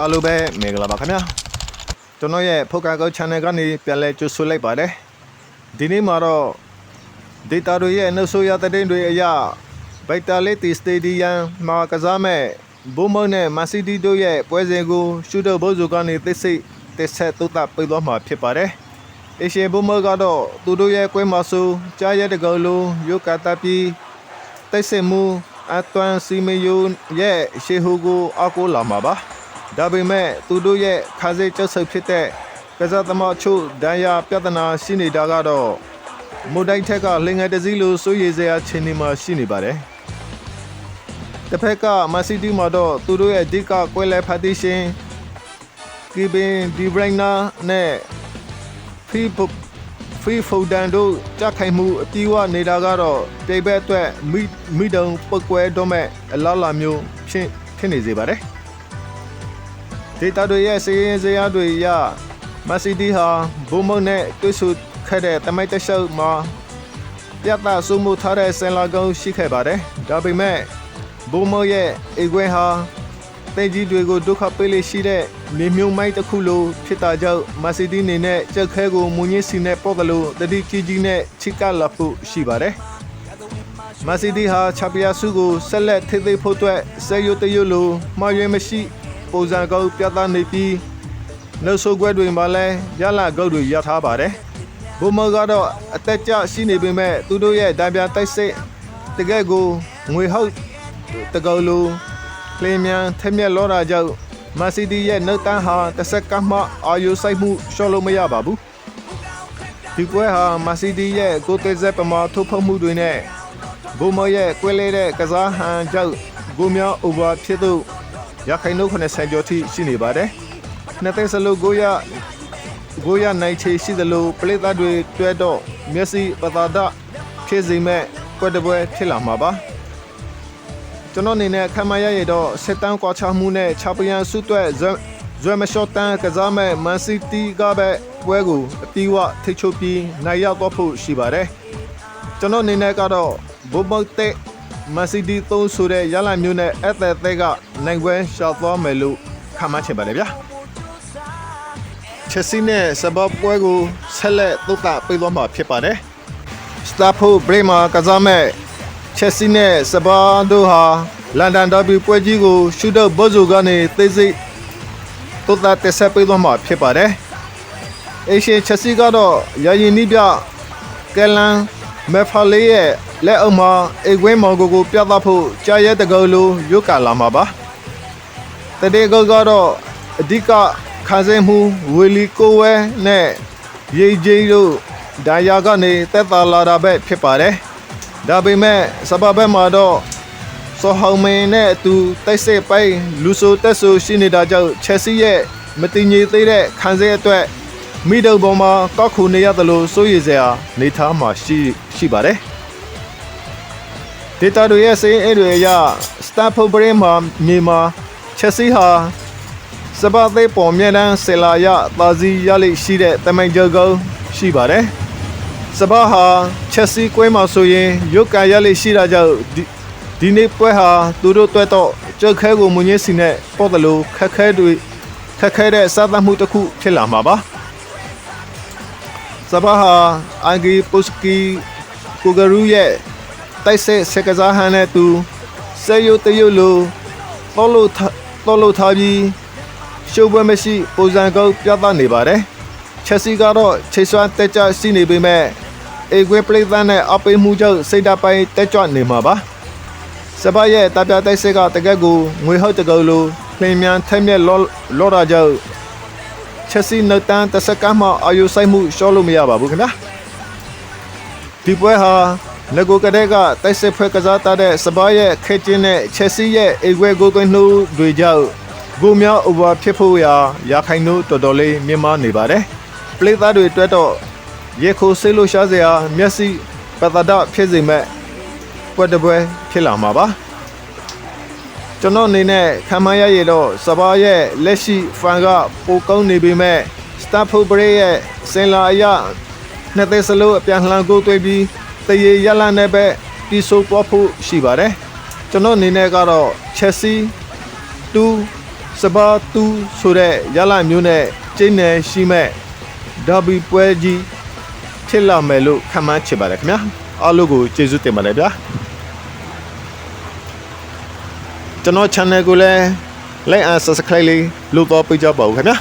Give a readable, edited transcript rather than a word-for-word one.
အားလုံးပဲမင်္ဂလာပါခင်ဗျာကျွန်တော်ရဲ့ဖောက်ကာကော channel ကနေပြန်လဲကြိုဆိုလိုက်ပါတယ်ဒီနေ့မှာတော့ data တွေရဲ့နှုတ်ဆိုရတဲ့တွေအရ Vitality Stadium မှာကစားမဲ့ဘုံမုံနဲ့မန်စီးတီးတို့ရဲ့ပွဲစဉ်ကိုရှုတော့ဘိုးစုကနေသိစိတ်တက်ဆက်တုတ်တာပြေးသွားမှာဖြစ်ပါတယ်အရှင်ဘုံမုံကတော့သူတို့ရဲ့ကွဲမှာဆိုကြားရတဲ့ကောင်လုံးရုပ်ကတာပြီးတိတ်စစ်မှုအသွမ်းစီမယုံရဲ့ရှေဟူကိုအကူလာမှာပါဒါပေမဲ့သူတို့ရဲ့ခါစိတ်ကျဆုပ်ဖြစ်တဲ့ကစားသမားချို့ဒဏ်ရာပြဿနာရှိနေတာကတော့မုန်တိုင်းထက်ကလင်ငယ်တစည်းလိုစိုးရိမ်စရာခြေနေမှာရှိနေပါတယ်တစ်ဖက်ကမန်စီးတီးမှာတော့သူတို့ရဲ့ဒီကကွဲလဲဖတ်တီရှင်ကီဘင်ဒီဘရိုင်နာနဲ့ဖီဖိုဒန်တို့ကြခိုင်မှုအတီးဝနေတာကတော့ပြိုင်ဘက်အတွက်မိတုံပုတ်ကွဲတော့မဲ့အလားလာမျိုးဖြစ်နေစေပါတယ်ဒေတာတွေရဲ့စီးရင်စရာတွေရမန်စီးတီးဟာဘုံမုံနဲ့တွေ့ဆုံခဲ့တဲ့တမိုက်တရှုပ်မှာပြတ်သားစုမှုထားတဲ့ဆင်လာကုန်းရှိခဲ့ပါတယ်ဒါပေမဲ့ဘုံမုံရဲ့အိကွဲဟာတေကြီးတွေကိုဒုက္ခပေးလေရှိတဲ့မြေမြုံမိုက်တစ်ခုလိုဖြစ်တာကြောင့်မန်စီးတီးနေနဲ့ကြက်ခဲကိုမူညစ်စီနဲ့ပေါ့ကလို့တတိကြီးနဲ့ချိကလာဖို့ရှိပါတယ်မန်စီးတီးဟာချာပီယာစုကိုဆက်လက်ထိသိဖို့အတွက်ဆယ်ရုပ်တရုပ်လိုမှားရွေးမရှိပုံစံကောက်ပြသနေပြီးနှုတ်ဆိုးခွဲတွေမှာလည်းရလာကောက်တွေရထားပါတယ်ဘုံမကတော့အသက်ကျရှိနေပေမဲ့သူတို့ရဲ့ဒဏ်ပြတိုက်စစ်တကယ်ကိုငွေဟုတ်တကောလိုကလင်းမြန်ထက်မြက်လောတာကြောင့်မန်စီးတီးရဲ့နှုတ်တန်းဟာတစ်စက္ကန့်မှအာယုစိုက်မှုရှော့လို့မရပါဘူးဒီပွဲဟာမန်စီးတီးရဲ့ကိုတေဇက်ပမာထုတ်ဖော်မှုတွေနဲ့ဘုံမရဲ့ကွဲလဲတဲ့ကစားဟန်ကြောင့်ဂိုးများ over ဖြစ်သူရခိုင်နှုတ်90ကျော်ထိရှိနေပါတယ်နှစ်သိန်းစလုံးကိုရနိုင်ချေရှိသလိုပလက်သားတွေတွဲတော့မျက်စိပသာဒဖြစ်စေမဲ့ကွက်တပွဲဖြစ်လာမှာပါကျွန်တော်အနေနဲ့ခံမရရတော့စစ်တမ်းကွာချမှုနဲ့ချာပီယံဆုတွဲဇွဲမရှော့တန်းကစားမဲ့မန်စီးတီးကပဲပွဲကိုအပြီးဝထိချုပ်ပြီးနိုင်ရောက်တော့ဖို့ရှိပါတယ်ကျွန်တော်အနေနဲ့ကတော့ဘုံဘုတ်တဲ့မန်စီးတီးသုံးဆိုတဲ့ရလမျိုးနဲ့အသက်သက်ကနိုင်ပွဲရှော့သွားမယ်လို့ခန့်မှန်းချင်ပါတယ်ဗျာချက်စီနဲ့စဘပွဲကိုဆက်လက်သုတ်တာပြေးသွားမှာဖြစ်ပါတယ်စတာဖို့ဘရိမာကစားမဲ့ချက်စီနဲ့စဘာတို့ဟာလန်ဒန်ဒါဘီပွဲကြီးကိုရှုတော့ဘော့ဇိုကနေသိစိတ်သုတ်တာတက်ဆက်ပြေးသွားမှာဖြစ်ပါတယ်အေရှချက်စီကတော့ယာယီနီးပြကဲလန်မဲဖာလေးရဲ့လက်အုပ်မှာအိတ်ဝင်းမော်ကိုပြသဖို့ကြားရဲတကောလိုရုတ်ကလာမှာပါတတိကောကတော့အဓိကခါစဲမှုဝီလီကိုဝဲနဲ့ရေကြီးတို့ဒါယာကနေတက်တာလာတာပဲဖြစ်ပါတယ်ဒါပေမဲ့စပဘက်မှာတော့စောဟောင်မင်းနဲ့အတူတိုက်စစ်ပိုင်းလူဆိုတက်ဆိုရှိနေတာကြောင့်ချက်စီရဲ့မတင်ကြီးသေးတဲ့ခန်းစဲအတွက်မိတုံပေါ်မှာကောက်ခုနေရတယ်လို့စိုးရိမ်စရာနေထားမှာရှိပါတယ်ဒေတာတွေရဲ့စိတ်အတွေအရစတာဖို့ဘရင်းမှာမြေမှာချက်စီဟာစပါသေးပေါ်မြဲတမ်းဆယ်လာရသာစီရလိရှိတဲ့တမိုင်ကြောကုန်းရှိပါတယ်စပါဟာချက်စီကွဲမှာဆိုရင်ရုတ်ကန်ရလိရှိတာကြောင့်ဒီနေ့ပွဲဟာသူတို့တွဲတော့ကြောက်ခဲကိုမွန်ရင်းစီနဲ့ပေါ့တယ်လို့ခက်ခဲတဲ့စားသမှုတစ်ခုဖြစ်လာမှာပါစပါဟာအန်ဂီပုစကီကိုဂရူရဲ့တိုက်စစ်စကစားဟန်နဲ့သူစေယုတယုလိုတော်လို့ထားပြီးရှုပ်ပွဲမရှိပုံစံကောက်ပြသနေပါတယ်ချက်စီကတော့ချိတ်ဆွမ်းတက်ကြရှိနေပေမဲ့အေကွေပရိသတ်နဲ့အပိမှုကြောင့်စိတ်ဓာတ်ပိုင်းတက်ကြွနေမှာပါစပါရဲ့တပြတိုက်စစ်ကတကက်ကိုငွေဟုတ်တကောလိုလင်းမြန်ထက်မြက်လောတာကြောင့်ချက်စီနှုတ်တန်းတစ်စက္ကန့်မှအာယုဆိုင်မှုရှော့လို့မရပါဘူးခင်ဗျာဒီပွဲဟာငကိုကတဲ့ကတိုက်စစ်ဖွဲ့ကစားတဲ့စပါရဲ့ခဲချင်းနဲ့ချက်စီရဲ့အေကွေကိုသွင်းနှုတ်တွေကြောင့်ဂိုးများ over ဖြစ်ဖို့ရာခိုင်နှုန်းတော်တော်လေးမြင့်မားနေပါတယ်ပလက်သားတွေတွဲတော့ရေခိုဆေးလို့ရှားစရာမျက်စိပသဒဖြစ်စေမဲ့ကွက်တပွဲဖြစ်လာမှာပါကျွန်တော်အနေနဲ့ခံမရရတော့စပါးရဲ့လက်ရှိဖန်ကပိုကောင်းနေပေမဲ့စတာဖို့ဘရိရဲ့စင်လာအရနှစ်သက်စလို့အပြန်လှန်ကိုတွေ့ပြီးတရေရလနဲ့ပဲပြီးဆိုးပွားဖို့ရှိပါတယ်ကျွန်တော်အနေနဲ့ကတော့ချက်စီ2 စပါတူဆိုတဲ့ရလမျိုးနဲ့ကျင်းနယ်ရှိမဲ့ဒါဘီပွဲကြီးဖြစ်လာမယ်လို့ခန့်မှန်းချင်ပါတယ်ခင်ဗျာအားလုံးကိုကျေးဇူးတင်ပါတယ်ဗျာကျွန်တော် channel ကိုလည်း like and subscribe လေးလုပ်တော့ပေးကြပါဦးခင်ဗျာ